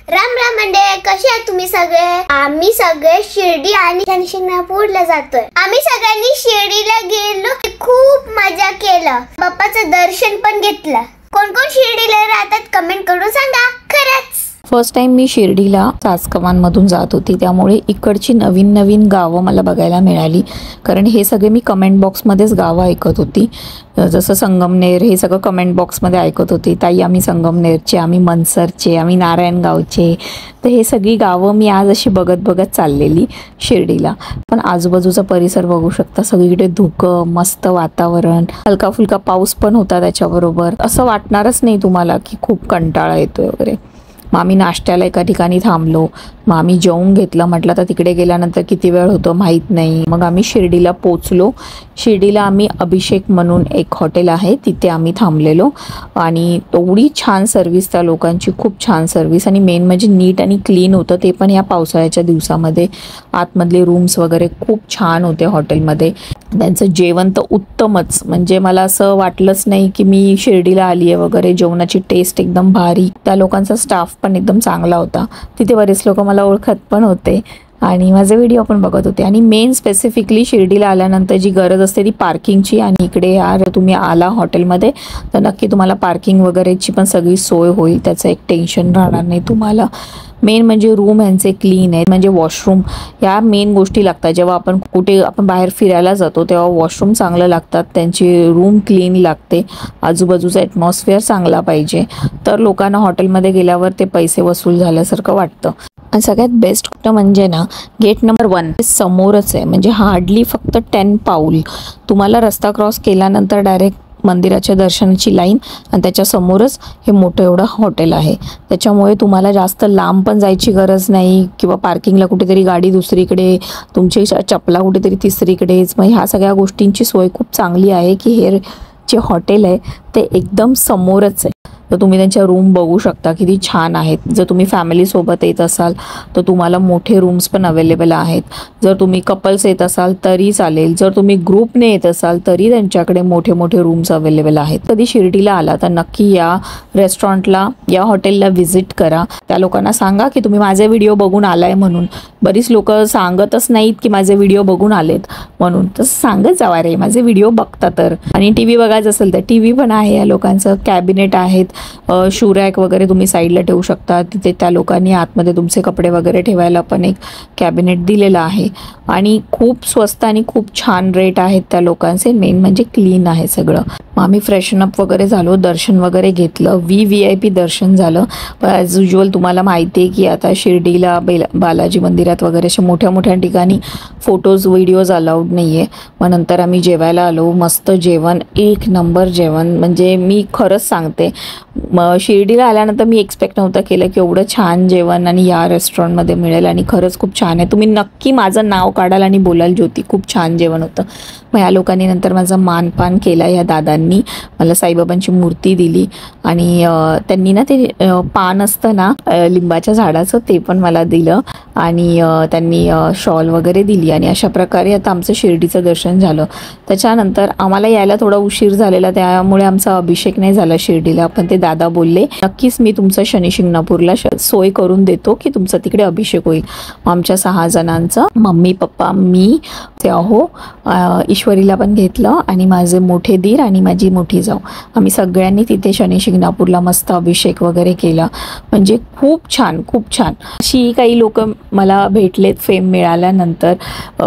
राम राम मंडळी, कसे आहात तुम्ही सगळे? आम्ही सगळे शिर्डी आणि शनिशिंगणापूरला जातोय. आम्ही सगळ्यांनी शिर्डीला गेलो, खूप मजा केलं, बाप्पाचं दर्शन पण घेतलं. कोण कोण शिर्डीला राहतात कमेंट करून सांगा. खरंच फर्स्ट टाइम मी शिर्डीला सासकवानमधून जात होती, त्यामुळे इकडची नवीन नवीन गावं मला बघायला मिळाली. कारण हे सगळे मी कमेंट बॉक्समध्येच गावं ऐकत होती, जसं संगमनेर हे सगळं कमेंट बॉक्समध्ये ऐकत होती. ताई आम्ही संगमनेरचे, आम्ही मनसरचे, आम्ही नारायणगावचे. तर हे सगळी गावं मी आज अशी बघत बघत चाललेली शिर्डीला. पण आजूबाजूचा परिसर बघू शकता, सगळीकडे धुकं, मस्त वातावरण, हलका फुलका पाऊस पण होता त्याच्याबरोबर. असं वाटणारच नाही तुम्हाला की खूप कंटाळा येतोय वगैरे. मग आम्ही नाश्त्याला एका ठिकाणी थांबलो, मग आम्ही जेवून घेतलं. म्हटलं तर तिकडे गेल्यानंतर किती वेळ होतो माहीत नाही. मग आम्ही शिर्डीला पोचलो. शिर्डीला आम्ही अभिषेक म्हणून एक हॉटेल आहे, तिथे आम्ही थांबलेलो. आणि एवढी छान सर्व्हिस त्या लोकांची, खूप छान सर्व्हिस. आणि मेन म्हणजे नीट आणि क्लीन होतं, ते पण या पावसाळ्याच्या दिवसामध्ये. आतमधले रूम्स वगैरे खूप छान होते हॉटेलमध्ये. त्यांचं जेवण तर उत्तमच, म्हणजे मला असं वाटलंच नाही की मी शिर्डीला आली आहे वगैरे. जेवणाची टेस्ट एकदम भारी, त्या लोकांचा स्टाफ पण एकदम चांगला होता. तिथे बरेच लोक मला ओळखत पण होते आणि माझे व्हिडिओ पण बघत होते. आणि मेन स्पेसिफिकली शिर्डीला आल्यानंतर जी गरज असते ती पार्किंगची. आणि इकडे यार तुम्ही आला हॉटेलमध्ये तर नक्की तुम्हाला पार्किंग वगैरेची पण सगळी सोय होईल, त्याचं एक टेन्शन राहणार नाही तुम्हाला. मेन म्हणजे रूम यांचे क्लीन आहेत, म्हणजे वॉशरूम या मेन गोष्टी लागतात. जेव्हा आपण बाहेर फिरायला जातो तेव्हा वॉशरूम चांगलं लागतात, त्यांची रूम क्लीन लागते, आजूबाजूचा ॲटमॉस्फिअर चांगला पाहिजे. तर लोकांना हॉटेलमध्ये गेल्यावर ते पैसे वसूल झाल्यासारखं वाटतं. आणि सगळ्यात बेस्ट गोष्ट म्हणजे ना, गेट नंबर 1 समोरच आहे, म्हणजे हार्डली फक्त 10 पाऊल तुम्हाला रस्ता क्रॉस केल्यानंतर डायरेक्ट मंदिराच्या दर्शनाची लाईन. आणि त्याच्या समोरच हे मोठं एवढं हॉटेल आहे, त्याच्यामुळे तुम्हाला जास्त लांब पण जायची गरज नाही, किंवा पार्किंगला कुठेतरी गाडी दुसरीकडे, तुमची चपला कुठेतरी तिसरीकडेच. मग ह्या सगळ्या गोष्टींची सोय खूप चांगली आहे की हे जे हॉटेल आहे ते एकदम समोरच आहे. तर तुम्ही त्यांच्या रूम बघू शकता किती छान आहेत. जर तुम्ही फॅमिलीसोबत येत असाल तर तुम्हाला मोठे रूम्स पण अवेलेबल आहेत. जर तुम्ही कपल्स येत असाल तरी चालेल, जर तुम्ही ग्रुपने येत असाल तरी त्यांच्याकडे मोठे मोठे रूम्स अवेलेबल आहेत. कधी शिर्डीला आला तर नक्की या रेस्टॉरंटला, या हॉटेलला व्हिजिट करा. त्या लोकांना सांगा की तुम्ही माझे व्हिडिओ बघून आलाय म्हणून. बरीच लोक सांगतच नाहीत की माझे व्हिडिओ बघून आलेत म्हणून, तसं सांगत जावा रे, माझे व्हिडिओ बघता तर. आणि टी व्ही बघायचं असेल तर टी व्ही पण आहे या लोकांचं. कॅबिनेट आहेत, शू रॅक वगैरे तुम्ही साईडला ठेवू शकता. तिथे त्या लोकांनी आतमध्ये तुमचे कपडे वगैरे ठेवायला पण एक कॅबिनेट दिलेला आहे. आणि खूप स्वस्त आणि खूप छान रेट आहेत त्या लोकांचे. मेन म्हणजे क्लीन आहे सगळं. मग आम्ही फ्रेशनअप वगैरे झालो, दर्शन वगैरे घेतलं, VIP दर्शन झालं. ॲज युजल तुम्हाला माहिती आहे की आता शिर्डीला बालाजी मंदिरात वगैरे अशा मोठ्या मोठ्या ठिकाणी फोटोज व्हिडिओज अलाउड नाही आहे. मग नंतर आम्ही जेवायला आलो. मस्त जेवण, एक नंबर जेवण, म्हणजे मी खरंच सांगते. मग शिर्डीला आल्यानंतर मी एक्सपेक्ट नव्हतं केलं की एवढं छान जेवण आणि या रेस्टॉरंटमध्ये मिळेल. आणि खरंच खूप छान आहे. तुम्ही नक्की माझं नाव काढाल आणि बोलाल ज्योती खूप छान जेवण होतं. मग या लोकांनी नंतर माझा मानपान केला. या दादांनी मला साईबाबांची मूर्ती दिली आणि त्यांनी ना ते पान असतं ना लिंबाच्या झाडाचं, ते पण मला दिलं. आणि त्यांनी शॉल वगैरे दिली. आणि अशा प्रकारे आता आमचं शिर्डीचं दर्शन झालं. त्याच्यानंतर आम्हाला यायला थोडा उशीर झालेला, त्यामुळे आमचा अभिषेक नाही झाला शिर्डीला. पण ते दादा बोलले नक्कीच मी तुमचं शनिशिंगणापूरला सोय करून देतो की तुमचा तिकडे अभिषेक होईल. आमच्या 6 जणांचं, मम्मी पप्पा मी ते अहो ईश्वरीला पण घेतलं आणि माझे मोठे दीर आणि माझी मोठी जाऊ, आम्ही सगळ्यांनी तिथे शनिशिंगणापूरला मस्त अभिषेक वगैरे केला. म्हणजे खूप छान, खूप छान. अशी काही लोक मला भेटलेत फेम मिळाल्यानंतर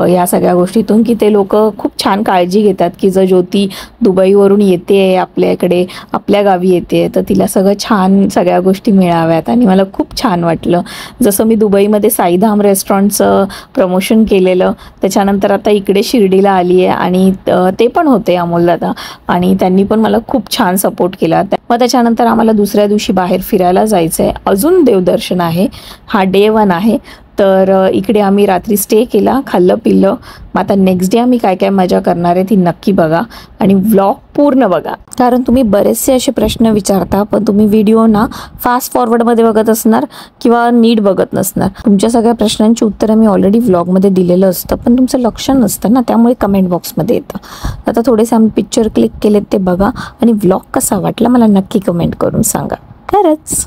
या सगळ्या गोष्टीतून, की ते लोक खूप छान काळजी घेतात की जर ज्योती दुबईवरून येते आपल्याकडे, आपल्या गावी येते, तर तिला सगळं छान सगळ्या गोष्टी मिळाव्यात. आणि मला खूप छान वाटलं. जसं मी दुबईमध्ये साईधाम रेस्टॉरंटचं प्रमोशन केलेलं, त्याच्यानंतर आता इकडे शिर्डीला आली आहे आणि ते पण होते अमोल दादा, आणि त्यांनी पण मला खूप छान सपोर्ट केला. मग त्याच्यानंतर आम्हाला दुसऱ्या दिवशी बाहेर फिरायला जायचं आहे. अजून देवदर्शन आहे, हा डे 1 आहे. तर इकडे आम्ही रात्री स्टे केला, खाल्लं पिल्लं. मग आता नेक्स्ट डे आम्ही काय काय मजा करणार आहे ती नक्की बघा आणि व्लॉग पूर्ण बघा. कारण तुम्ही बरेचसे असे प्रश्न विचारता पण तुम्ही व्हिडिओ ना फास्ट फॉरवर्डमध्ये बघत असणार किंवा नीट बघत नसणार. तुमच्या सगळ्या प्रश्नांची उत्तरं मी ऑलरेडी व्लॉगमध्ये दिलेलं असतं, पण तुमचं लक्ष नसतं ना, त्यामुळे कमेंट बॉक्समध्ये येतं. आता थोडेसे आम्ही पिक्चर क्लिक केलेत ते बघा आणि व्लॉग कसा वाटला मला नक्की कमेंट करून सांगा. खरंच.